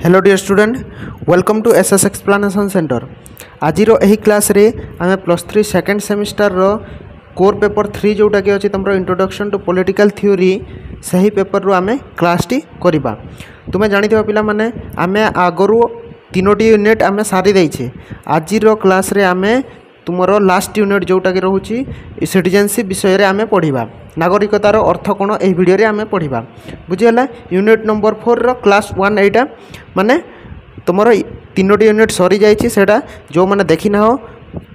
Hello dear student welcome to SS explanation centre. आज यही class रे आम +3 सेकेंड सेमिस्टर रो कोर पेपर 3 जोटा कि अच्छी तुम इंट्रोडक्शन टू पॉलिटिकल थ्योरी सही पेपर रू आम क्लास टी करवा। तुम्हें जानी पिला माने आम आगु 3टी यूनिट आम सारी देछे। आज क्लास रे आम तुमरो लास्ट यूनिट जोटा कि रोची सिटीजनशिप विषय रे आम पढ़ा। नागरिकतार अर्थ कौन यही भिडियो रे आम पढ़ा। बुझीगला यूनिट नंबर 4 रो क्लास 1 एटा माने तुमर 3टी यूनिट सरी जाइए। सेटा जो मैंने देखी ना हो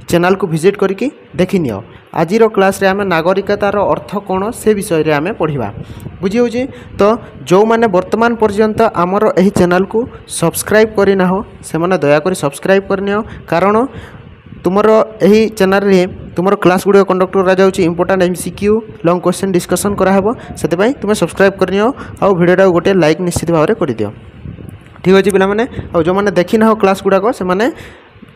चैनल को विजिट करके देखी नियो। आज क्लास रे आम नागरिकतार अर्थ कौन से विषय रे आम पढ़ा। बुझी होची तो जो मैंने वर्तमान पर्यंत आमर यही चैनल को सब्सक्राइब करना हो से मैंने दयाकोरी सब्सक्राइब करनी। कारण तुमर यही चैनल रे तुमर क्लास गुड़ कंडक्ट करा जाउची important MCQ long question discussion कराहबो। सेते तुम्हें सब्सक्राइब करनी आ वीडियो गोटे लाइक निश्चित भाव में कर दियो। ठीक अच्छे पिला माने और जो मैंने देखी ना हो क्लास गुड़ाक से मैंने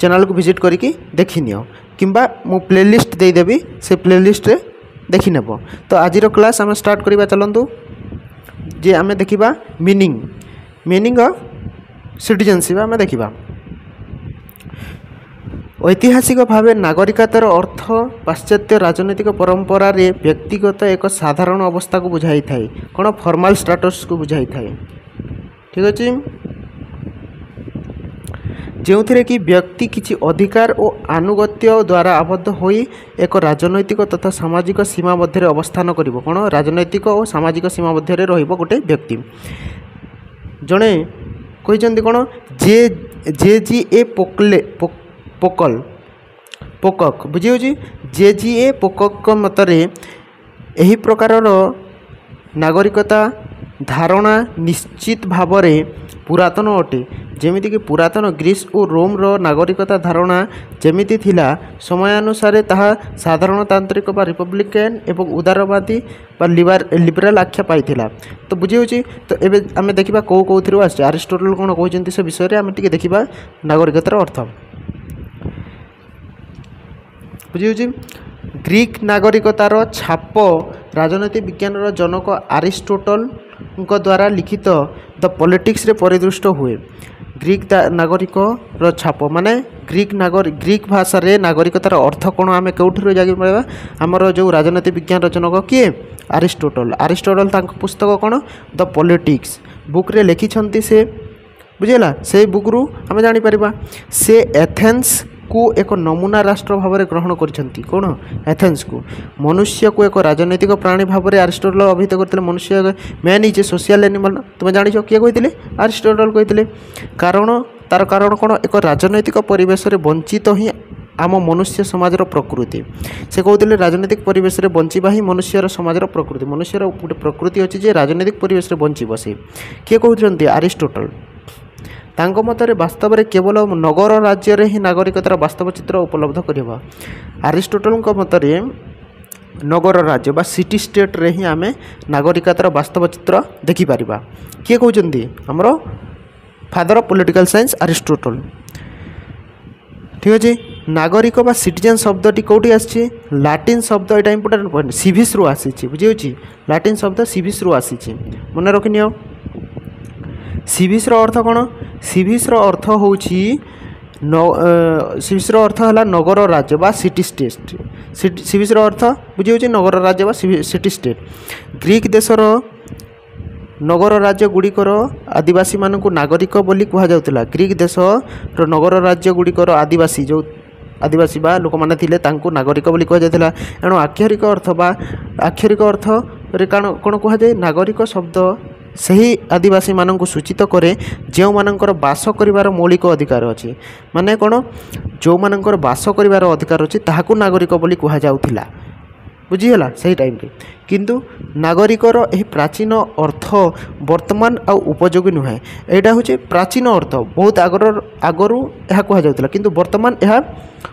चैनल को विजिट करके देखी नियो किंबा मु प्लेलिस्ट देदेवी से प्लेलिस्ट रे देखी नेब। तो आज क्लास आम स्टार्ट करवा चलतु जे आम देखा मीनिंग ऑफ सिटीजनशिप आम देखा। ऐतिहासिक भाव नागरिकतार अर्थ पाश्चात्य राजनैतिक परंपरा रे व्यक्तिगत एक साधारण अवस्था को बुझाई थाए कौन फॉर्मल स्टेटस को बुझाई थाए। ठीक अच्छे जो थे कि व्यक्ति किसी अधिकार और आनुगत्य द्वारा आबद्ध हो एक राजनैतिक तथा सामाजिक सीमा मध्य अवस्थान कर कौन राजनैतिक और सामाजिक सीमा मध्य रोटे व्यक्ति जड़े कहते कौन जे जी ए पोकक बुझी जे जी ए पोकक मतरे यही प्रकार नागरिकता धारणा निश्चित भाव पुरातन अटे। जेमिति कि पुरातन ग्रीस और रोम रो नागरिकता धारणा जेमिति थिला समयानुसारे ताहा साधारणतांत्रिक बा रिपब्लिकन एवं उदारवादी बा लिबराल आख्या पाइथिला। तो बुझी होची तो एबे आमे देखिबा को थिरो आछे अरिस्टोटल कोन कहजंती से विषय रे आमे टिके देखिबा नागरिकतार अर्थ। बुझी होची ग्रीक नागरिकतार छाप राजनीति विज्ञान जनक अरिस्टोटल द्वारा लिखित द पॉलिटिक्स रे परिदृष्ट हुए। ग्रीक नागरिक छाप माने ग्रीक भाषा रे नागरिकतार अर्थ कौन आम कौटी जाके पढ़ा आमर जो राजनीति विज्ञान जनक किए अरिस्टोटल पुस्तक कौन द पॉलिटिक्स बुक रे लिखिछंती से बुझेला। से बुक रु आम जापर से एथेन्स को एक नमूना राष्ट्र भाव में ग्रहण करछंती कौन एथेन्स को मनुष्य को एक राजनैतिक प्राणी भाव में अरिस्टोटल अभिहित करते। मनुष्य man is a social animal तुम्हें जान किए कहते अरिस्टोटल कहते। तार कारण कौन एक राजनैतिक परिवेश रे वंचित ही आम मनुष्य समाजर प्रकृति। से कहते राजनैतिक परिवेश रे बंचिबा ही मनुष्यर समाजर प्रकृति। मनुष्यर गोटे प्रकृति अच्छी जे राजनैतिक परिवेश रे बंचिब से किए कहते अरिस्टोटल। तांको मतरे वास्तव में केवल नगर राज्य रे ही नागरिकतार वास्तव चित्र उपलब्ध करबा। अरिस्टोटल मतरे नगर राज्य बा सिटी स्टेट रे ही आमे नागरिकतार वास्तव चित्र देखि परिबा। किए कहउचंदी हमरो father of political science Aristotle. ठीक अछि नागरिक बा सिटीजन शब्दटी कोठी आछि लैटिन शब्द एटा इंपोर्टेंट पॉइंट सिविस रु आछि। बुझी होछि लैटिन शब्द सिविस रु आछि मन रखनियो। सिविस रो अर्थ कौन सिविस रो अर्थ होछि सिविस रो अर्थ है नगर राज्य बा सिटी स्टेट। सिविस रो अर्थ बुझी होछि नगर राज्य बा सिटी स्टेट। ग्रीक देशर नगर राज्य गुड़िकर आदिवासी मानक नागरिक बोली कह जाउतला। ग्रीक देश रो नगर राज्य गुड़िकर आदिवासी जो आदिवासी बा लोक माने थिले तांको नागरिक बोली कह जाउतला। एणु आक्षरिक अर्थ रे कौन कह जाए नागरिक शब्द सही आदिवासी मानक सूचित करे जो मानकर बास करिवार मौलिक अधिकार अच्छी माने कौन जो मानकर बास करिवार अधिकार अच्छी ताहाकू नागरिक बोली कह जाउथिला। बुझीगला सही टाइम रे किंतु नागरिकर यही प्राचीन अर्थ वर्तमान आ उपयोगी नुहे। एटा होचे प्राचीन अर्थ बहुत आगरू यह कह जाउथिला किंतु वर्तमान यह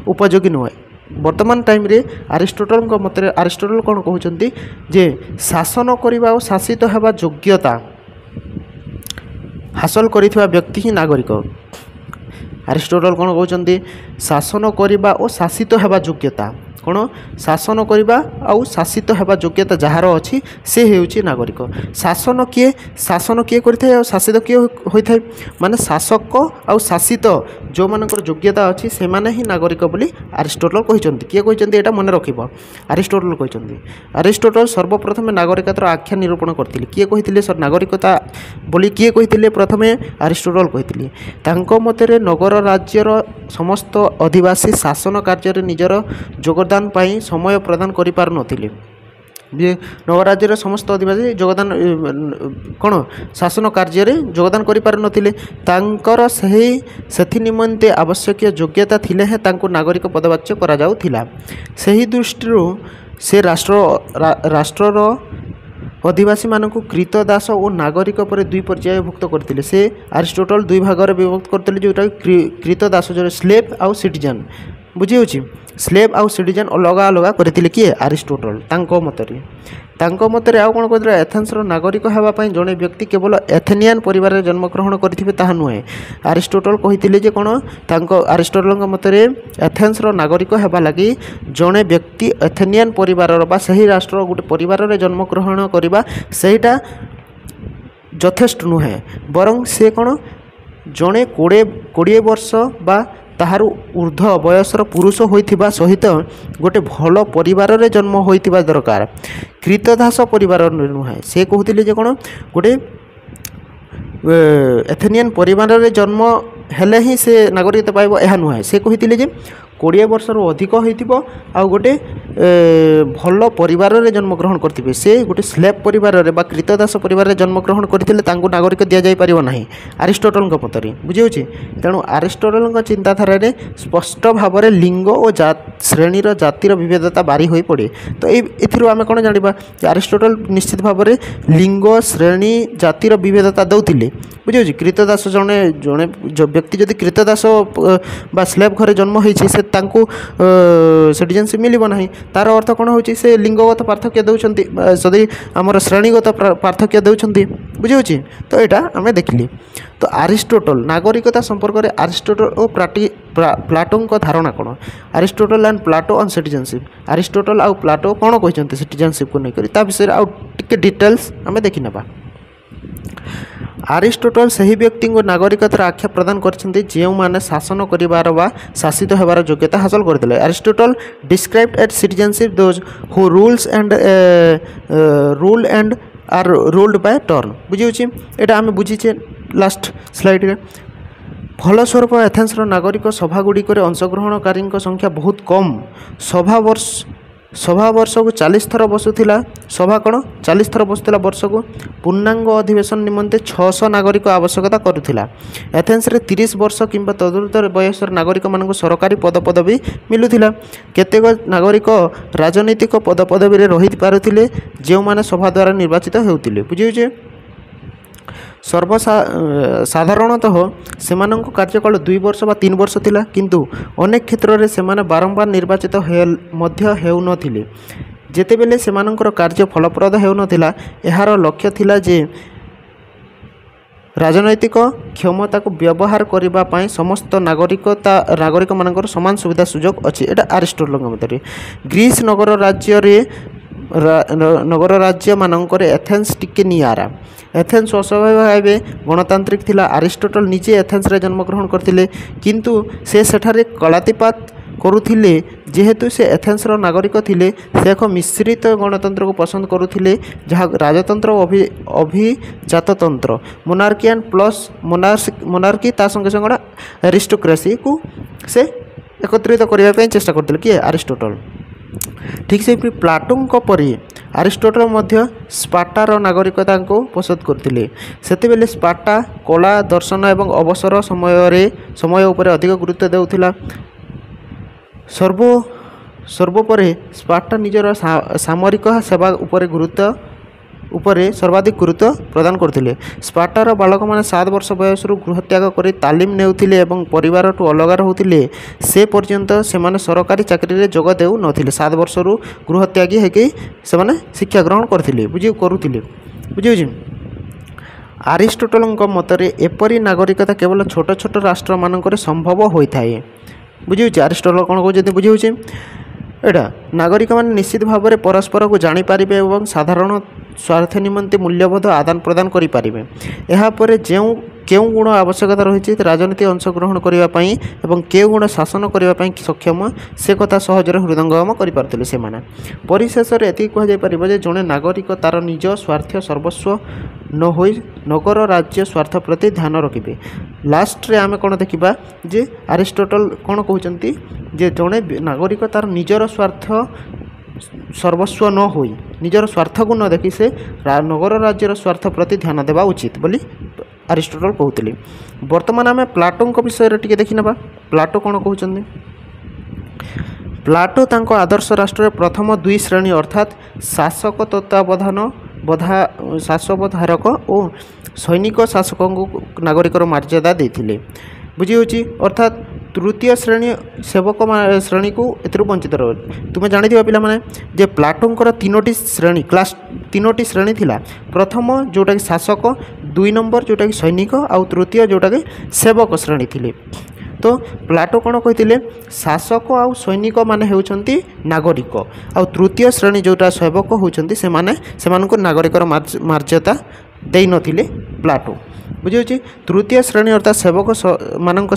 उपयोगी नुहे। वर्तमान टाइम रे अरिस्टोटल मतरे अरिस्टोटल कौन कहते जे शासन करने और शासित होगा योग्यता हासिल करिथिबा व्यक्ति ही नागरिक। अरिस्टोटल कौन कहते शासन करने और शासित होगा योग्यता କ'ଣ ଶାସନ କରିବା ଆଉ ଶାସିତ ହେବା ଯୋଗ୍ୟତା ଯାହାର ଅଛି ସେ ହେଉଛି ନାଗରିକ। ଶାସନ କିଏ କରିଥାଏ ଆଉ ଶାସିତ କିଏ ହୋଇଥାଏ? ମାନେ ଶାସକ ଆଉ ଶାସିତ ଯେଉଁମାନଙ୍କର ଯୋଗ୍ୟତା ଅଛି ସେମାନେ ହିଁ ନାଗରିକ ବୋଲି ଆରିଷ୍ଟଟଲ କହିଛନ୍ତି। କିଏ କହିଛନ୍ତି ଏଇଟା ମନେ ରଖିବ, ଆରିଷ୍ଟଟଲ କହିଛନ୍ତି। ଆରିଷ୍ଟଟଲ ସର୍ବପ୍ରଥମେ ନାଗରିକତାର ଆଖ୍ୟା ନିରୂପଣ କରିଥିଲେ। କିଏ କହିଥିଲେ ନାଗରିକତା ବୋଲି କିଏ କହିଥିଲେ? ପ୍ରଥମେ ଆରିଷ୍ଟଟଲ କହିଥିଲେ। ତାଙ୍କ ମତରେ ନଗର ରାଜ୍ୟର ସମସ୍ତ ଅଧିବାସୀ ଶାସନ କାର୍ଯ୍ୟରେ ନିଜର ଯୋଗଦାନ ପାଇଁ ସମୟ ପ୍ରଦାନ କରିପାରୁନଥିଲେ। ଯେ ନଗରାଜ୍ୟର ସମସ୍ତ ଅଧିବାସୀ ଯୋଗଦାନ କ'ଣ ଶାସନ କାର୍ଯ୍ୟରେ ଯୋଗଦାନ କରିପାରୁନଥିଲେ। ତାଙ୍କର ସେଥି ନିମନ୍ତେ ଆବଶ୍ୟକୀୟ ଯୋଗ୍ୟତା ଥିଲେ ହେଁ ତାଙ୍କୁ ନାଗରିକ ପଦବାଚ୍ୟ କରାଯାଉଥିଲା। ସେହି ଦୃଷ୍ଟିରୁ ସେ ରାଷ୍ଟ୍ରର ଅଧିବାସୀମାନଙ୍କୁ କ୍ରୀତଦାସ ଓ ନାଗରିକ ପରେ ଦୁଇ ପର୍ଯ୍ୟାୟଭୁକ୍ତ କରିଥିଲେ। ସେ ଆରିଷ୍ଟଟଲ ଦୁଇ ଭାଗରେ ବିଭକ୍ତ କରିଥିଲେ, ଯେଉଁଟାକି କ୍ରୀତଦାସ ଯେଉଁ ସ୍ଲେଭ୍ ଆଉ ସିଟିଜେନ୍। ବୁଝିହେଉଛି? ସ୍ଲେଭ୍ ଆଉ ସିଟିଜେନ୍ ଅଲଗା ଅଲଗା କରିଥିଲେ କିଏ? ଆରିଷ୍ଟଟଲ ତାଙ୍କ ମତରେ ଆଉ କ'ଣ କହିଥିଲେ? ଏଥେନ୍ସର ନାଗରିକ ହେବା ପାଇଁ ଜଣେ ବ୍ୟକ୍ତି କେବଳ ଏଥେନିଆନ୍ ପରିବାରରେ ଜନ୍ମଗ୍ରହଣ କରିଥିବେ ତାହା ନୁହେଁ। ଆରିଷ୍ଟଟଲ କହିଥିଲେ ଯେ କ'ଣ ଆରିଷ୍ଟଟଲଙ୍କ ମତରେ ଏଥେନ୍ସର ନାଗରିକ ହେବା ଲାଗି ଜଣେ ବ୍ୟକ୍ତି ଏଥେନିଆନ୍ ପରିବାରର ବା ସେହି ରାଷ୍ଟ୍ରର ଗୋଟେ ପରିବାରରେ ଜନ୍ମଗ୍ରହଣ କରିବା ସେଇଟା ଯଥେଷ୍ଟ ନୁହେଁ, ବରଂ ସେ କ'ଣ ଜଣେ 20 ବର୍ଷ ବା ତାହାର ଉର୍ଦ୍ଧ୍ୱ ବୟସର ପୁରୁଷ ହୋଇଥିବା ସହିତ ଗୋଟେ ଭଲ ପରିବାରରେ ଜନ୍ମ ହୋଇଥିବା ଦରକାର। କ୍ରୀତଦାସ ପରିବାରରେ ନୁହେଁ। ସେ କହୁଥିଲେ ଯେ କ'ଣ ଗୋଟେ ଏଥେନିଆନ୍ ପରିବାରରେ ଜନ୍ମ ହେଲେ ହିଁ ସେ ନାଗରିକତା ପାଇବ ଏହା ନୁହେଁ। ସେ କହିଥିଲେ ଯେ 20 ବର୍ଷରୁ ଅଧିକ ହୋଇଥିବ ଆଉ ଗୋଟେ ଭଲ ପରିବାରରେ ଜନ୍ମଗ୍ରହଣ କରିଥିବେ। ସେ ଗୋଟେ ସ୍ଲେଭ୍ ପରିବାରରେ ବା କ୍ରୀତଦାସ ପରିବାରରେ ଜନ୍ମଗ୍ରହଣ କରିଥିଲେ ତାଙ୍କୁ ନାଗରିକ ଦିଆଯାଇପାରିବ ନାହିଁ ଆରିଷ୍ଟଟଲଙ୍କ ମତରେ। ବୁଝିହେଉଛି? ତେଣୁ ଆରିଷ୍ଟଟଲଙ୍କ ଚିନ୍ତାଧାରାରେ ସ୍ପଷ୍ଟ ଭାବରେ ଲିଙ୍ଗ ଓ ଶ୍ରେଣୀର ଜାତିର ବିଭେଦତା ବାରି ହୋଇପଡ଼େ। ତ ଏଥିରୁ ଆମେ କ'ଣ ଜାଣିବା ଯେ ଆରିଷ୍ଟଟଲ ନିଶ୍ଚିତ ଭାବରେ ଲିଙ୍ଗ ଶ୍ରେଣୀ ଜାତିର ବିଭେଦତା ଦେଉଥିଲେ। ବୁଝିହେଉଛି? କ୍ରୀତଦାସ ଜଣେ ବ୍ୟକ୍ତି ଯଦି କ୍ରୀତଦାସ ବା ସ୍ଲେଭ୍ ଘରେ ଜନ୍ମ ହୋଇଛି ସେ ତାଙ୍କୁ ସିଟିଜେନସିପ୍ ମିଳିବ ନାହିଁ। ତାର ଅର୍ଥ କ'ଣ ହେଉଛି? ସେ ଲିଙ୍ଗଗତ ପାର୍ଥକ୍ୟ ଦେଉଛନ୍ତି, ଯଦି ଆମର ଶ୍ରେଣୀଗତ ପାର୍ଥକ୍ୟ ଦେଉଛନ୍ତି। ବୁଝିହେଉଛି? ତ ଏଇଟା ଆମେ ଦେଖିଲି। ତ ଆରିଷ୍ଟଟଲ ନାଗରିକତା ସମ୍ପର୍କରେ ଆରିଷ୍ଟଟଲ ଓ ପ୍ଲାଟୋଙ୍କ ଧାରଣା କ'ଣ? Aristotle and Plato on citizenship. Aristotle ଆଉ ପ୍ଲାଟୋ କ'ଣ କହିଛନ୍ତି ସିଟିଜେନସିପ୍କୁ ନେଇକରି ତା ବିଷୟରେ ଆଉ ଟିକେ ଡିଟେଲ୍ସ ଆମେ ଦେଖିନେବା। ଆରିଷ୍ଟଟଲ ସେହି ବ୍ୟକ୍ତିଙ୍କୁ ନାଗରିକତାର ଆଖ୍ୟା ପ୍ରଦାନ କରିଛନ୍ତି ଯେଉଁମାନେ ଶାସନ କରିବାର ବା ଶାସିତ ହେବାର ଯୋଗ୍ୟତା ହାସଲ କରିଥିଲେ। Aristotle described at citizenship those who rule and are ruled by turn. ବୁଝିହେଉଛି? ଏଇଟା ଆମେ ବୁଝିଛେ ଲାଷ୍ଟ ସ୍ଲାଇଡ଼ରେ। ଫଳସ୍ୱରୂପ ଏଥେନ୍ସର ନାଗରିକ ସଭାଗୁଡ଼ିକରେ ଅଂଶଗ୍ରହଣକାରୀଙ୍କ ସଂଖ୍ୟା ବହୁତ କମ୍। ସଭା ବର୍ଷକୁ 40 ଥର ବସୁଥିଲା। ସଭା କ'ଣ 40 ଥର ବସୁଥିଲା ବର୍ଷକୁ। ପୂର୍ଣ୍ଣାଙ୍ଗ ଅଧିବେଶନ ନିମନ୍ତେ 600 ନାଗରିକ ଆବଶ୍ୟକତା କରୁଥିଲା। ଏଥେନ୍ସରେ 30 ବର୍ଷ କିମ୍ବା ତଦୁର୍ଦ୍ଧ୍ୱ ବୟସର ନାଗରିକମାନଙ୍କୁ ସରକାରୀ ପଦପଦବୀ ମିଳୁଥିଲା। କେତେକ ନାଗରିକ ରାଜନୈତିକ ପଦପଦବୀରେ ରହିପାରୁଥିଲେ ଯେଉଁମାନେ ସଭା ଦ୍ୱାରା ନିର୍ବାଚିତ ହେଉଥିଲେ। ବୁଝିହେଉଛି? ସାଧାରଣତଃ ସେମାନଙ୍କ କାର୍ଯ୍ୟକାଳ 2 ବର୍ଷ ବା 3 ବର୍ଷ ଥିଲା, କିନ୍ତୁ ଅନେକ କ୍ଷେତ୍ରରେ ସେମାନେ ବାରମ୍ବାର ନିର୍ବାଚିତ ମଧ୍ୟ ହେଉନଥିଲେ। ଯେତେବେଳେ ସେମାନଙ୍କର କାର୍ଯ୍ୟ ଫଳପ୍ରଦ ହେଉନଥିଲା ଏହାର ଲକ୍ଷ୍ୟ ଥିଲା ଯେ ରାଜନୈତିକ କ୍ଷମତାକୁ ବ୍ୟବହାର କରିବା ପାଇଁ ସମସ୍ତ ନାଗରିକମାନଙ୍କର ସମାନ ସୁବିଧା ସୁଯୋଗ ଅଛି। ଏଇଟା ଆରିଷ୍ଟଟଲଙ୍କ ମତରେ। ଗ୍ରୀସ୍ ନଗର ରାଜ୍ୟମାନଙ୍କରେ ଏଥେନ୍ସ ଟିକେ ନିଆରା। ଏଥେନ୍ସ ଅସ୍ୱାଭାବିକ ଭାବେ ଗଣତାନ୍ତ୍ରିକ ଥିଲା। ଆରିଷ୍ଟଟଲ ନିଜେ ଏଥେନ୍ସରେ ଜନ୍ମଗ୍ରହଣ କରିଥିଲେ, କିନ୍ତୁ ସେ ସେଠାରେ କଳାତିପାତ କରୁଥିଲେ। ଯେହେତୁ ସେ ଏଥେନ୍ସର ନାଗରିକ ଥିଲେ ସେ ଏକ ମିଶ୍ରିତ ଗଣତନ୍ତ୍ରକୁ ପସନ୍ଦ କରୁଥିଲେ, ଯାହା ରାଜତନ୍ତ୍ର ଓ ଅଭିଜାତତନ୍ତ୍ର ମୋନାର୍କିଆନ୍ ପ୍ଲସ୍ ମୋନାର୍କି ତା ସଙ୍ଗେ ସଙ୍ଗେ ଆରିଷ୍ଟୋକ୍ରାସିକୁ ସେ ଏକତ୍ରିତ କରିବା ପାଇଁ ଚେଷ୍ଟା କରିଥିଲେ। କିଏ? ଆରିଷ୍ଟଟଲ। ଠିକ୍ ସେହିପରି ପ୍ଲାଟୋଙ୍କ ପରି ଆରିଷ୍ଟଟଲ ମଧ୍ୟ ସ୍ପାର୍ଟାର ନାଗରିକତାଙ୍କୁ ପସନ୍ଦ କରୁଥିଲେ। ସେତେବେଳେ ସ୍ପାର୍ଟା କଳା ଦର୍ଶନ ଏବଂ ଅବସର ସମୟ ଉପରେ ଅଧିକ ଗୁରୁତ୍ୱ ଦେଉଥିଲା। ସର୍ବୋପରେ ସ୍ପାର୍ଟା ନିଜର ସାମରିକ ସେବା ଉପରେ ସର୍ବାଧିକ ଗୁରୁତ୍ୱ ପ୍ରଦାନ କରୁଥିଲେ। ସ୍ପାର୍ଟାର ବାଳକମାନେ 7 ବର୍ଷ ବୟସରୁ ଗୃହତ୍ୟାଗ କରି ତାଲିମ ନେଉଥିଲେ ଏବଂ ପରିବାରଠୁ ଅଲଗା ରହୁଥିଲେ। ସେ ପର୍ଯ୍ୟନ୍ତ ସେମାନେ ସରକାରୀ ଚାକିରିରେ ଯୋଗ ଦେଉନଥିଲେ। 7 ବର୍ଷରୁ ଗୃହତ୍ୟାଗୀ ହୋଇକି ସେମାନେ ଶିକ୍ଷା ଗ୍ରହଣ କରୁଥିଲେ। ବୁଝିହେଉଛି? ଆରିଷ୍ଟଟଲଙ୍କ ମତରେ ଏପରି ନାଗରିକତା କେବଳ ଛୋଟ ଛୋଟ ରାଷ୍ଟ୍ରମାନଙ୍କରେ ସମ୍ଭବ ହୋଇଥାଏ। ବୁଝିହେଉଛି? ଆରିଷ୍ଟଟଲ କ'ଣ କହୁଛନ୍ତି? ବୁଝିହେଉଛି? एटा नागरिक मैंने निश्चित भाव में परस्पर को जानीपारे और साधारण स्वार्थ निमंते मूल्यबोध आदान प्रदान करें। यापर जो केउ गुण आवश्यकता रही राजनीति अंशग्रहण करने और केउ गुण शासन करने सक्षम से कथा सहजरे हृदयंगम करें से परिशेष में ये कहुपर जड़े नागरिक तार निज स्वार्थ सर्वस्व न हो नगर राज्य स्वार्थ प्रति ध्यान रखिए। लास्ट रे आम कौन देखा जे अरिस्टोटल कौन कहते जे जड़े नागरिक तार निजर स्वार्थ सर्वस्व न हो निजर स्वार्थ को न देखी से नगर राज्यर स्वार्थ प्रति ध्यान देवा उचित बोली अरिस्टोटल कहते। वर्तमान आम प्लाटो विषय टी देखी ना प्लाटो कौन कहते प्लाटो तांको आदर्श राष्ट्र प्रथम दुई श्रेणी अर्थात शासक तत्वावधान शासकधारक और सैनिक शासक नागरिकर मर्यादा देते बुझी अर्थात तृतीय श्रेणी सेवक श्रेणी को एथुरु वंचित रहे। तुम्हें जानी पिला माने जे प्लाटोंकर तीनोटी श्रेणी क्लास तीनोटी श्रेणी थिला प्रथम जोटा कि शासक दुई नंबर जोटा कि सैनिक आउ तृतीय जोटा कि सेवक श्रेणी थिले। तो प्लाटो कौन कहते शासक आउ सैनिक माने होउछंती नागरिक आउ तृतीय श्रेणी जोटा सेवक होउछंती से माने सेमानको नागरिकर मर्यादा देई नथिले प्लाटो बुझे। तृतीय श्रेणी अर्थात सेवक मान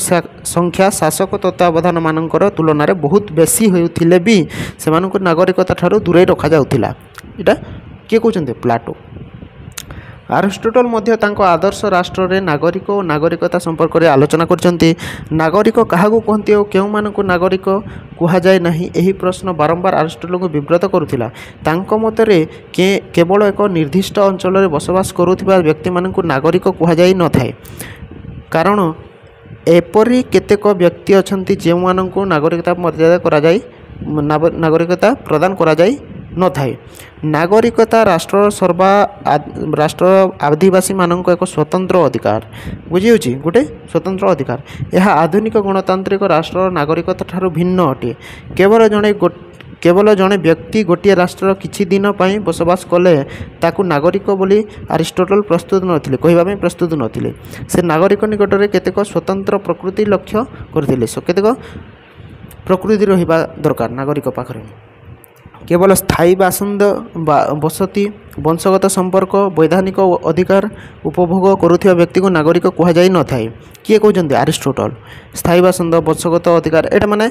संख्या शासक तत्वावधान मानकर तुलन में बहुत बेसी होते भी से नागरिकता ठारू दूरे रखा जाउथिला। इटा किए कहते प्लाटो। अरिस्टोटल मध्य तांको आदर्श राष्ट्र रे नागरिक और नागरिकता संपर्क में आलोचना करछंती। नागरिक काहाकू कहती और केउ मानकू नागरिक कुहा जाए नहीं यही प्रश्न बारंबार अरिस्टोटल को विव्रत करुथिला। तांको मतरे केवल एक निर्दिष्ट अंचल में बसवास करुथिबा व्यक्ति मानकू नागरिक कुहा जाई न थाए कारण एपरी केतेक व्यक्ति अछंती जे मानकू नागरिकता मर्यादा करा जाई नागरिकता प्रदान करा जाई न थाए। नागरिकता राष्ट्र आदिवासी मानक एक स्वतंत्र अधिकार बुझी गोटे स्वतंत्र अधिकार। यह आधुनिक गणतांत्रिक राष्ट्र नागरिकता ठारू भिन्न अटे। केवल जड़े व्यक्ति गोटे राष्ट्र किछि दिन पाई बसवास कले ताकू नागरिक बोली अरिस्टोटल प्रस्तुत नथिले कहबा प्रस्तुत नथिले। से नागरिक निकट में केतेक स्वतंत्र प्रकृति लक्ष्य करथिले केतेक प्रकृति रहिबा दरकार नागरिक पाखरे। केवल स्थायी बासिंदा बसती वंशगत संपर्क वैधानिक अधिकार उपभोग करुथिबा व्यक्ति को नागरिक कुहा जाई न थाए। किए कहते अरिस्टोटल स्थायी बासिंदा वंशगत अधिकार एटा माने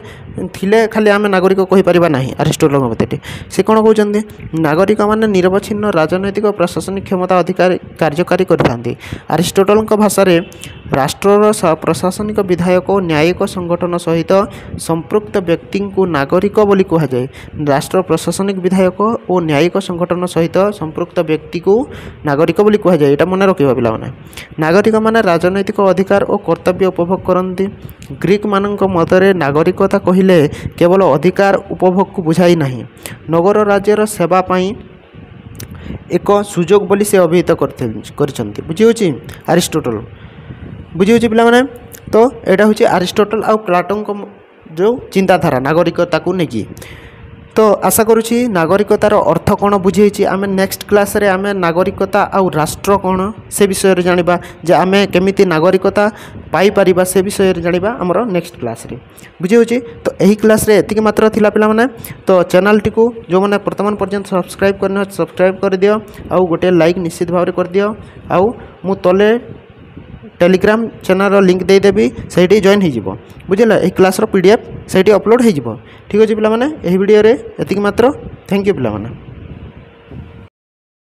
थिले खाली आम नागरिक कहि परिबा नाही। अरिस्टोटल मते से कौन कहते नागरिक माने निरवच्छिन्न राजनैतिक प्रशासनिक क्षमता अधिकार कार्यकारी करथांती। अरिस्टोटल भाषा रे राष्ट्रर प्रशासनिक विधायक और न्यायिक संगठन सहित संपृक्त व्यक्ति को नागरिक बोली कहा जाए। राष्ट्र प्रशासनिक विधायक और न्यायिक संगठन सहित संपृक्त व्यक्ति को नागरिक बोली कहा जाए। मन रखा पिला माने नागरिक माने राजनैतिक अधिकार और कर्तव्य उपभोग करती। ग्रीक मानक मतरे नागरिकता कहिले केवल अधिकार उपभोग को बुझाई नहीं नगर राज्यर सेवा पाई एक सुजोग बोली से अभिहित करछंती बुझी अरिस्टोटल बुझी पिला माने। तो यहाँ हूँ अरिस्टोटल आउ प्लाटो जो चिंताधारा नागरिकता को लेकिन। तो आशा करुँची नागरिकतार अर्थ कौन बुझे आम नेक्स्ट क्लास रे आम नागरिकता आउ राष्ट्र कौन से विषय रे जानिबा जे आम केमिति नागरिकता पाई परिबा से विषय रे जानिबा हमरो नेक्स्ट क्लास रे बुझे। तो यही क्लास रे एतिक मात्र थिला पिला माने। तो चैनल टी को जो माने वर्तमान पर्यंत सब्सक्राइब करने सब्सक्राइब कर दियो आउ गोटे लाइक निश्चित भाव कर दियो आउ मु तले टेलीग्राम चैनल लिंक देदेवी से जॉइन हो बुझे। यही क्लास PDF से अपलोड हो ठीक अच्छे पिला माने। यही वीडियो रे एतिक मात्र। थैंक यू पिला माने।